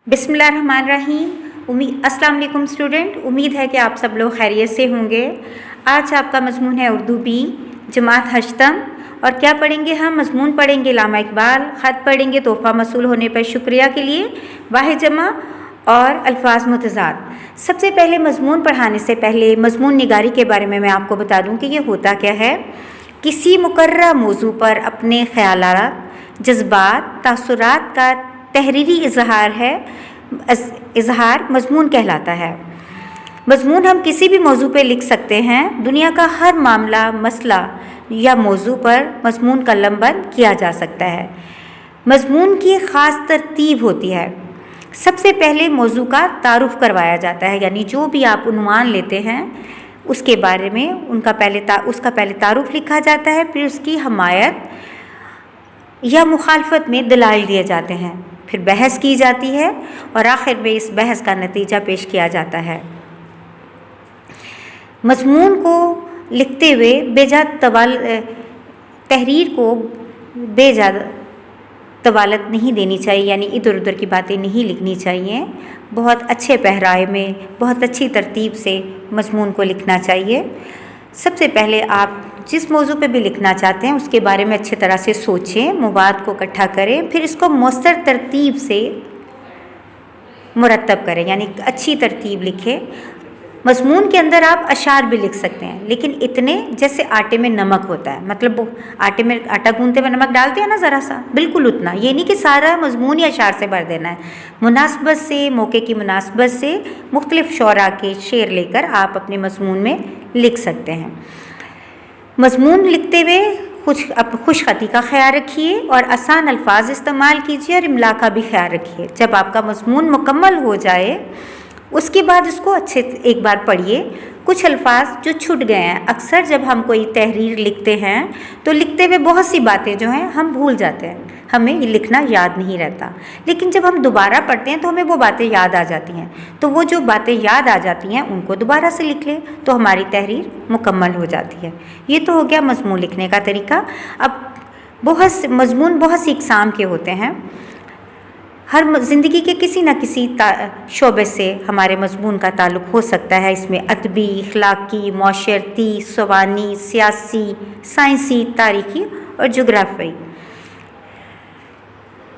बिस्मिल्लाहिर्रहमानिर्रहीम। अस्सलाम वालेकुम स्टूडेंट, उम्मीद है कि आप सब लोग खैरियत से होंगे। आज आपका मज़मून है उर्दू बी जमात हश्तम। और क्या पढ़ेंगे हम? मज़मून पढ़ेंगे इल्लामा इकबाल, ख़त पढ़ेंगे तोहफ़ा मसूल होने पर शुक्रिया के लिए, वाहिद जमा और अल्फाज मुतज़ाद। सबसे पहले मज़मून पढ़ाने से पहले मज़मून निगारी के बारे में मैं आपको बता दूँ कि ये होता क्या है। किसी मुकर्रर मौजू पर अपने ख़यालात, जज्बात, तासुरात का तहरीरी इजहार मज़मून कहलाता है। मज़मून हम किसी भी मौजू पे लिख सकते हैं। दुनिया का हर मामला, मसला या मौजू पर मज़मून कलमबंद किया जा सकता है। मज़मून की ख़ास तरतीब होती है। सबसे पहले मौजू का तारुफ़ करवाया जाता है, यानी जो भी आप उन्वान लेते हैं उसके बारे में उसका पहले तारुफ़ लिखा जाता है, फिर उसकी हमायत या मुखालफत में दलाइल दिए जाते हैं, फिर बहस की जाती है और आखिर में इस बहस का नतीजा पेश किया जाता है। मज़मून को लिखते हुए तहरीर को बेजा तवालत नहीं देनी चाहिए, यानी इधर उधर की बातें नहीं लिखनी चाहिए। बहुत अच्छे पहराए में, बहुत अच्छी तरतीब से मज़मून को लिखना चाहिए। सबसे पहले आप जिस मौजू पे भी लिखना चाहते हैं उसके बारे में अच्छी तरह से सोचें, मवाद को इकट्ठा करें, फिर इसको मौसर तरतीब से मुरतब करें, यानी अच्छी तरतीब लिखें। मज़मून के अंदर आप अशार भी लिख सकते हैं, लेकिन इतने जैसे आटे में नमक होता है, मतलब आटे में आटा गूंदते हुए नमक डालते हैं ना ज़रा सा, बिल्कुल उतना। ये नहीं कि सारा मज़मून ही अशार से भर देना है। मुनासबत से, मौके की मुनासबत से मुख्तलिफ शौरा के शेर लेकर आप अपने मज़मून में लिख सकते हैं। मज़मून लिखते हुए खुश ख़ती का ख्याल रखिए और आसान अल्फाज इस्तेमाल कीजिए और इमला का भी ख्याल रखिए। जब आपका मज़मून मुकम्मल हो जाए उसके बाद इसको अच्छे एक बार पढ़िए। कुछ अल्फाज जो छूट गए हैं, अक्सर जब हम कोई तहरीर लिखते हैं तो लिखते हुए बहुत सी बातें जो हैं हम भूल जाते हैं, हमें ये लिखना याद नहीं रहता। लेकिन जब हम दोबारा पढ़ते हैं तो हमें वो बातें याद आ जाती हैं, तो वो जो बातें याद आ जाती हैं उनको दोबारा से लिख लें तो हमारी तहरीर मुकम्मल हो जाती है। ये तो हो गया मज़मून लिखने का तरीका। अब मज़मून बहुत सी इक़साम के होते हैं। हर ज़िंदगी के किसी न किसी शोबे से हमारे मज़मून का ताल्लुक़ हो सकता है। इसमें अदबी, अखलाकी, माशरती, सवानी, सियासी, साइंसी, तारीख़ी और जोग्राफ़ी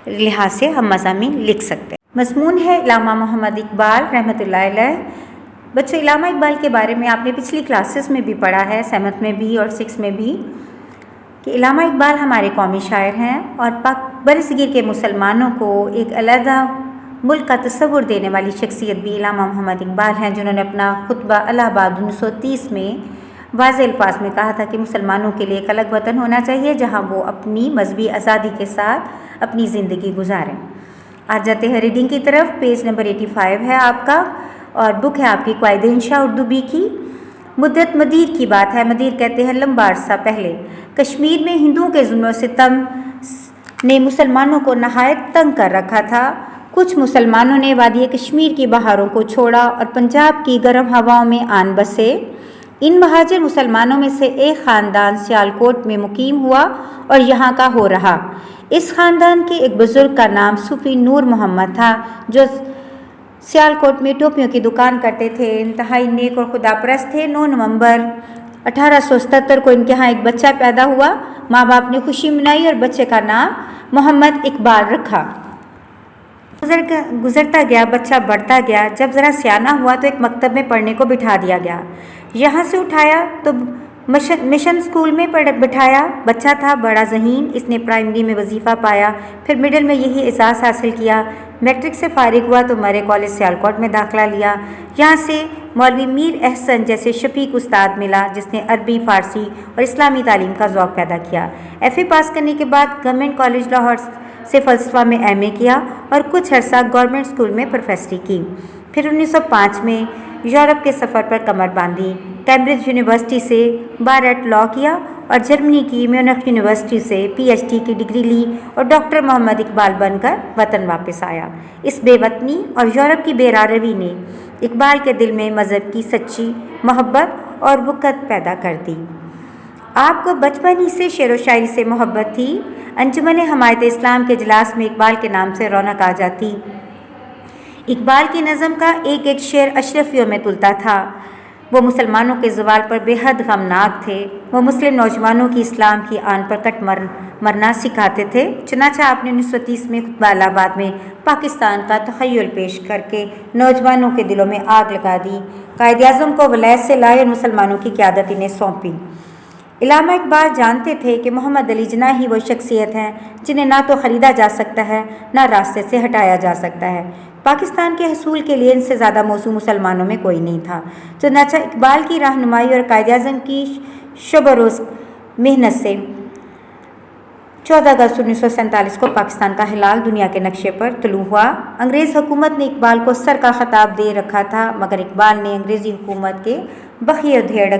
लिहाज से हम मज़ामीन लिख सकते हैं। मज़मून है इल्लामा मोहम्मद इकबाल रहमतुल्लाह अलैह। बच्चों, इल्लामा इकबाल के बारे में आपने पिछली क्लासेस में भी पढ़ा है, 7th में भी और 6th में भी, कि इल्लामा इकबाल हमारे कौमी शायर हैं और पाक बरसगीर के मुसलमानों को एक अलहदा मुल्क का तस्वुर देने वाली शख्सियत भी इल्लामा मोहम्मद इकबाल हैं, जिन्होंने अपना खुतबा इलाहाबाद 1930 में वाज़ेह अल्फाज में कहा था कि मुसलमानों के लिए एक अलग वतन होना चाहिए जहां वो अपनी मजहबी आज़ादी के साथ अपनी ज़िंदगी गुजारें। आज जाते हैं रीडिंग की तरफ। पेज नंबर 85 है आपका और बुक है आपकी क़वाइद इंशा उर्दू बी की। मुद्दत मदीद की बात है। मदीद कहते हैं लंबा अरसा पहले कश्मीर में हिंदुओं के जुल्म सितम ने मुसलमानों को नहायत तंग कर रखा था। कुछ मुसलमानों ने वादी कश्मीर की बहारों को छोड़ा और पंजाब की गर्म हवाओं में आन बसे। इन महाजिर मुसलमानों में से एक ख़ानदान सियालकोट में मुकीम हुआ और यहाँ का हो रहा। इस ख़ानदान के एक बुज़ुर्ग का नाम सूफ़ी नूर मोहम्मद था, जो सियालकोट में टोपियों की दुकान करते थे। इंतहाई नेक और खुदापरस्त थे। 9 नवंबर 1877 को इनके यहाँ एक बच्चा पैदा हुआ। माँ बाप ने खुशी मनाई और बच्चे का नाम मोहम्मद इकबाल रखा। गुजरता गया, बच्चा बढ़ता गया। जब ज़रा सियाना हुआ तो एक मकतब में पढ़ने को बिठा दिया गया। यहाँ से उठाया तो मिशन स्कूल में बिठाया। बच्चा था बड़ा ज़हीन। इसने प्राइमरी में वजीफ़ा पाया, फिर मिडिल में यही एजाज़ हासिल किया। मैट्रिक से फारिग हुआ तो मरे कॉलेज सियालकोट में दाखिला लिया। यहाँ से मौलवी मीर एहसन जैसे शफीक उस्ताद मिला, जिसने अरबी, फ़ारसी और इस्लामी तालीम का ज़ौक़ पैदा किया। FA पास करने के बाद गवर्नमेंट कॉलेज लाहौर से फ़लसफ़ा में MA किया और कुछ अर्सा गवर्नमेंट स्कूल में प्रोफेसरी की। फिर 1905 में यूरोप के सफ़र पर कमर बांधी। कैम्ब्रिज यूनिवर्सिटी से बारट लॉ किया और जर्मनी की म्यूनिख यूनिवर्सिटी से PhD की डिग्री ली और डॉक्टर मोहम्मद इकबाल बनकर वतन वापस आया। इस बेवतनी और यूरोप की बेरारवी ने इकबाल के दिल में मज़हब की सच्ची मोहब्बत और वक़्त पैदा कर दी। आपको बचपन ही से शेर व शायरी से मोहब्बत थी। अंजुमन हमायत इस्लाम के इजलास में इकबाल के नाम से रौनक आ जाती। इकबाल की नज़म का एक एक शेर अशरफियों में तुलता था। वो मुसलमानों के ज़वाल पर बेहद गमनाक थे। वो मुस्लिम नौजवानों की इस्लाम की आन पर कट मरना सिखाते थे। चुनांचे आपने 1930 में खुतबा इलाहाबाद में पाकिस्तान का तख़य्युल पेश करके नौजवानों के दिलों में आग लगा दी। कायद-ए-आज़म को वलायत से लाए और मुसलमानों की क़यादत इन्हें सौंपी। इल्लामा इकबाल जानते थे कि मोहम्मद अली जिन्ना ही वो शख्सियत हैं जिन्हें ना तो ख़रीदा जा सकता है ना रास्ते से हटाया जा सकता है। पाकिस्तान के हसूल के लिए इनसे ज़्यादा मौसू मुसलमानों में कोई नहीं था। चुनांचे इकबाल की रहनुमाई और कायद-ए-आज़म की शब रोज़ मेहनत से 14 अगस्त 1947 को पाकिस्तान का हिलाल दुनिया के नक्शे पर तुलू हुआ। अंग्रेज़ हुकूमत ने इकबाल को सर का खिताब दे रखा था, मगर इकबाल ने अंग्रेज़ी हुकूमत के बखिए धेड़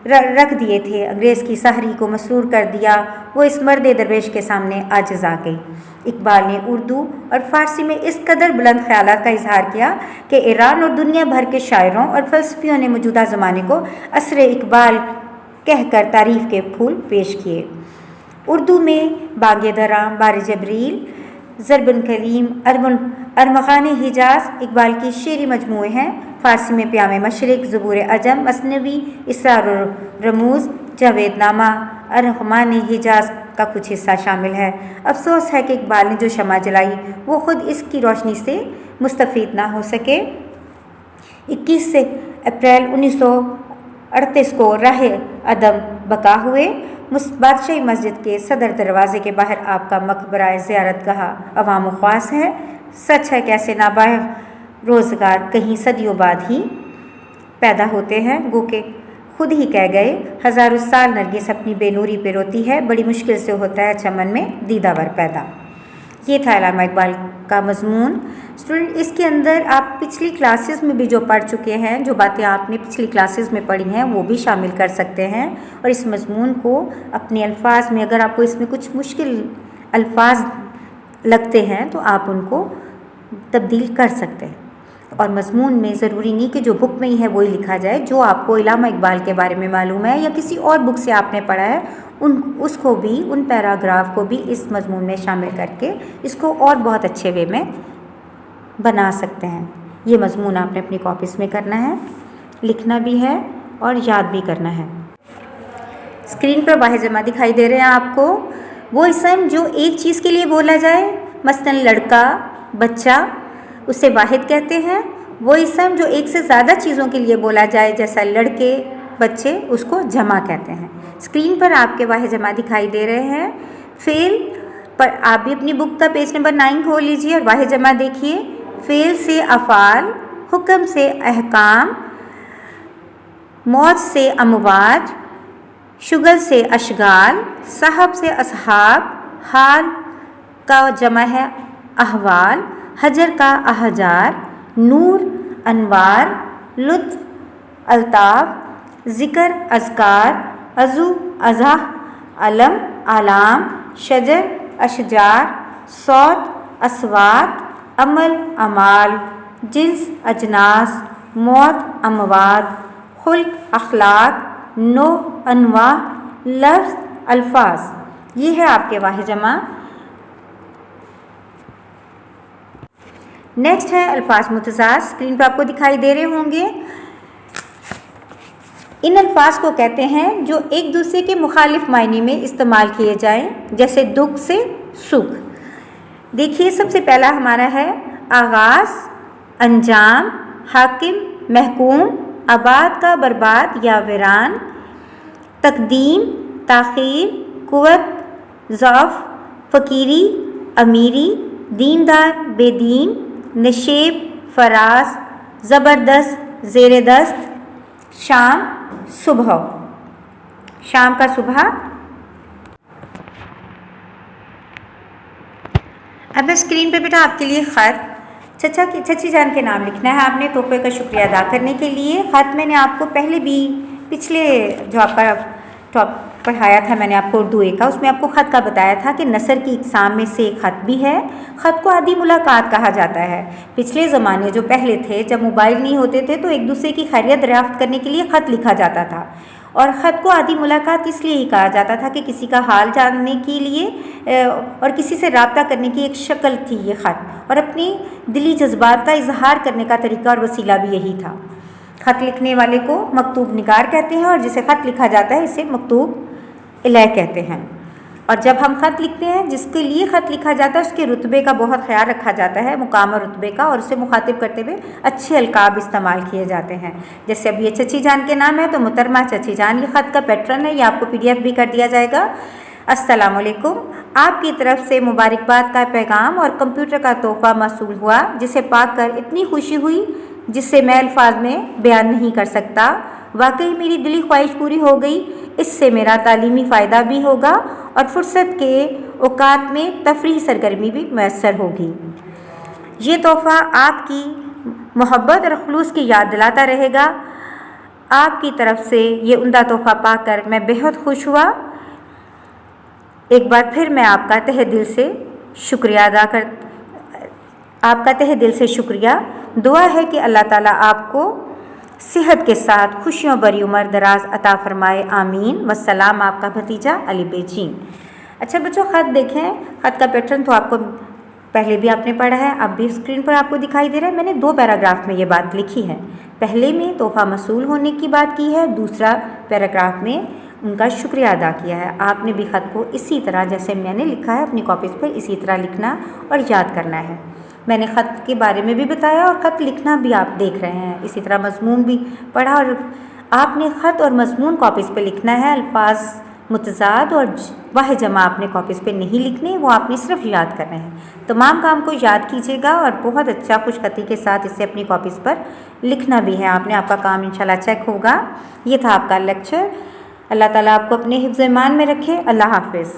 रख दिए थे। अंग्रेज़ की सहरी को मसरूर कर दिया। वो इस मर्द दरवेश के सामने आजिज़ आ गई। इकबाल ने उर्दू और फ़ारसी में इस कदर बुलंद ख़यालात का इजहार किया कि ईरान और दुनिया भर के शायरों और फ़लसफ़ियों ने मौजूदा ज़माने को असर इकबाल कहकर तारीफ़ के फूल पेश किए। उर्दू में बाग़ दरा, बार जबरील, ज़रबुल कलीम, अरमग़ान हिजाज़ इकबाल की शेरी मजमूए हैं। फ़ारसी में प्याम मशरिक़, ज़बूर अजम, मसनवी, इसरार रमूज़, जावेदनामा, अरमग़ान हिजाज़ का कुछ हिस्सा शामिल है। अफसोस है कि इकबाल ने जो शमा जलाई वो ख़ुद इसकी रोशनी से मुस्तफ़ीद ना हो सके। 21 अप्रैल 1938 को राह अदम बका हुए। बादशाही मस्जिद के सदर दरवाज़े के बाहर आपका मकबरा ज़ियारत गहा अवाम ख्वास है। सच है कैसे नाबाह रोज़गार कहीं सदियों बाद ही पैदा होते हैं। गो के खुद ही कह गए, हज़ारों साल नरगिस अपनी बेनूरी पे रोती है, बड़ी मुश्किल से होता है चमन में दीदावर पैदा। ये था इल्लामा इकबाल का मजमून। स्टूडेंट, इसके अंदर आप पिछली क्लासेस में भी जो पढ़ चुके हैं, जो बातें आपने पिछली क्लासेस में पढ़ी हैं, वो भी शामिल कर सकते हैं और इस मजमून को अपने अल्फाज में, अगर आपको इसमें कुछ मुश्किल अल्फाज लगते हैं तो आप उनको तब्दील कर सकते हैं। और मजमून में ज़रूरी नहीं कि जो बुक में ही है वही लिखा जाए। जो आपको इल्लामा इकबाल के बारे में मालूम है या किसी और बुक से आपने पढ़ा है, उसको भी, उन पैराग्राफ को भी इस मजमून में शामिल करके इसको और बहुत अच्छे वे में बना सकते हैं। ये मजमून आपने अपनी कॉपीज़ में करना है, लिखना भी है और याद भी करना है। स्क्रीन पर वाहिद जमा दिखाई दे रहे हैं आपको। वो इसम जो एक चीज़ के लिए बोला जाए, मसलन लड़का, बच्चा, उसे वाहिद कहते हैं। वो इसम जो एक से ज़्यादा चीज़ों के लिए बोला जाए, जैसा लड़के, बच्चे, उसको जमा कहते हैं। स्क्रीन पर आपके वाहिद जमा दिखाई दे रहे हैं। फ़ेल पर आप भी अपनी बुक का पेज नंबर 9 खोल लीजिए और वाहिद जमा देखिए। फ़ेल से अफ़ाल, हुक्म से अहकाम, मौत से अमवाज, शुगल से अशगाल, साहब से असहाब, हाल का जमा है अहवाल, हजर का अहजार, नूर अनवार, लुत्फ़ अल्ताफ़, ज़िक्र अज़कार, अज़ू अज़ाह, अलम आलाम, शजर अशजार, सौत अस्वात, अमल अमाल, जिन्स अजनास, मौत अमवात, खुल्क अखलाक, नो अनवा, लफ्ज़ अल्फाज। ये है आपके वाहिद जमा। नेक्स्ट है अल्फाज मुतज़ाद। स्क्रीन पर आपको दिखाई दे रहे होंगे। इन अल्फाज को कहते हैं जो एक दूसरे के मुखालिफ मायने में इस्तेमाल किए जाएं, जैसे दुख से सुख। देखिए, सबसे पहला हमारा है आगाज़, अंजाम, हाकिम, महकूम, आबाद का बर्बाद या वीरान, तकदीम, ताख़ीर, कुव्वत, ज़अफ़, फ़कीरी, अमीरी, दीनदार, बेदीन, नशेब, फराज, ज़बरदस्त, ज़ेर दस्त, शाम, सुबह। शाम का सुबह। अब स्क्रीन पे बेटा आपके लिए ख़त, चची जान के नाम लिखना है आपने तोहफे का शुक्रिया अदा करने के लिए। ख़त मैंने आपको पहले भी पिछले जो आपका टॉप पढ़ाया था मैंने आपको उर्दू का, उसमें आपको ख़त का बताया था कि नसर की इक़साम में से एक ख़त भी है। ख़त को आदि मुलाकात कहा जाता है। पिछले ज़माने जो पहले थे, जब मोबाइल नहीं होते थे तो एक दूसरे की खैरियत दरियाफ़्त करने के लिए ख़त लिखा जाता था اور خط کو آدھی ملاقات اس لیے ہی کہا جاتا تھا کہ کسی کا حال جاننے کے لیے اور کسی سے رابطہ کرنے کی ایک شکل تھی یہ خط، اور اپنی دلی جذبات کا اظہار کرنے کا طریقہ اور وسیلہ بھی یہی تھا۔ خط لکھنے والے کو مکتوب نگار کہتے ہیں، اور جسے خط لکھا جاتا ہے اسے مکتوب الیہ کہتے ہیں۔ اور جب ہم خط لکھتے ہیں، جس کے لیے خط لکھا جاتا ہے اس کے رتبے کا بہت خیال رکھا جاتا ہے، مقام اور رتبے کا، اور اسے مخاطب کرتے ہوئے اچھے القاب استعمال کیے جاتے ہیں۔ جیسے اب یہ چچی جان کے نام ہے تو محترمہ چچی جان، یہ خط کا پیٹرن ہے، یہ آپ کو PDF بھی کر دیا جائے گا۔ السلام علیکم، آپ کی طرف سے مبارکباد کا پیغام اور کمپیوٹر کا تحفہ موصول ہوا، جسے پا کر اتنی خوشی ہوئی جس سے میں الفاظ میں بیان نہیں کر سکتا۔ واقعی میری دلی خواہش پوری ہو گئی، اس سے میرا تعلیمی فائدہ بھی ہوگا اور فرصت کے اوقات میں تفریحی سرگرمی بھی میسر ہوگی۔ یہ تحفہ آپ کی محبت اور خلوص کی یاد دلاتا رہے گا۔ آپ کی طرف سے یہ عمدہ تحفہ پا کر میں بہت خوش ہوا۔ ایک بار پھر میں آپ کا تہہ دل سے شکریہ۔ دعا ہے کہ اللہ تعالیٰ آپ کو صحت کے ساتھ خوشیوں بری عمر دراز عطا فرمائے، آمین۔ والسلام، آپ کا بھتیجا علی بیچین۔ اچھا بچوں، خط دیکھیں، خط کا پیٹرن تو آپ کو پہلے بھی آپ نے پڑھا ہے، اب بھی اسکرین پر آپ کو دکھائی دے رہا ہے۔ میں نے 2 پیراگراف میں یہ بات لکھی ہے، پہلے میں تحفہ موصول ہونے کی بات کی ہے، دوسرا پیراگراف میں ان کا شکریہ ادا کیا ہے۔ آپ نے بھی خط کو اسی طرح جیسے میں نے لکھا ہے اپنی کاپیز پر اسی طرح لکھنا اور یاد کرنا ہے۔ میں نے خط کے بارے میں بھی بتایا اور خط لکھنا بھی آپ دیکھ رہے ہیں، اسی طرح مضمون بھی پڑھا، اور آپ نے خط اور مضمون کاپیز پہ لکھنا ہے۔ الفاظ متضاد اور واحد جمع آپ نے کاپیز پہ نہیں لکھنے، وہ آپ نے صرف یاد کرنے ہیں۔ تمام کام کو یاد کیجیے گا اور بہت اچھا خوش خطی کے ساتھ اسے اپنی کاپیز پر لکھنا بھی ہے۔ آپ نے، آپ کا کام انشاءاللہ چیک ہوگا۔ یہ تھا آپ کا لیکچر۔ اللہ تعالیٰ آپ کو اپنے حفظ ایمان میں رکھے۔ اللہ حافظ۔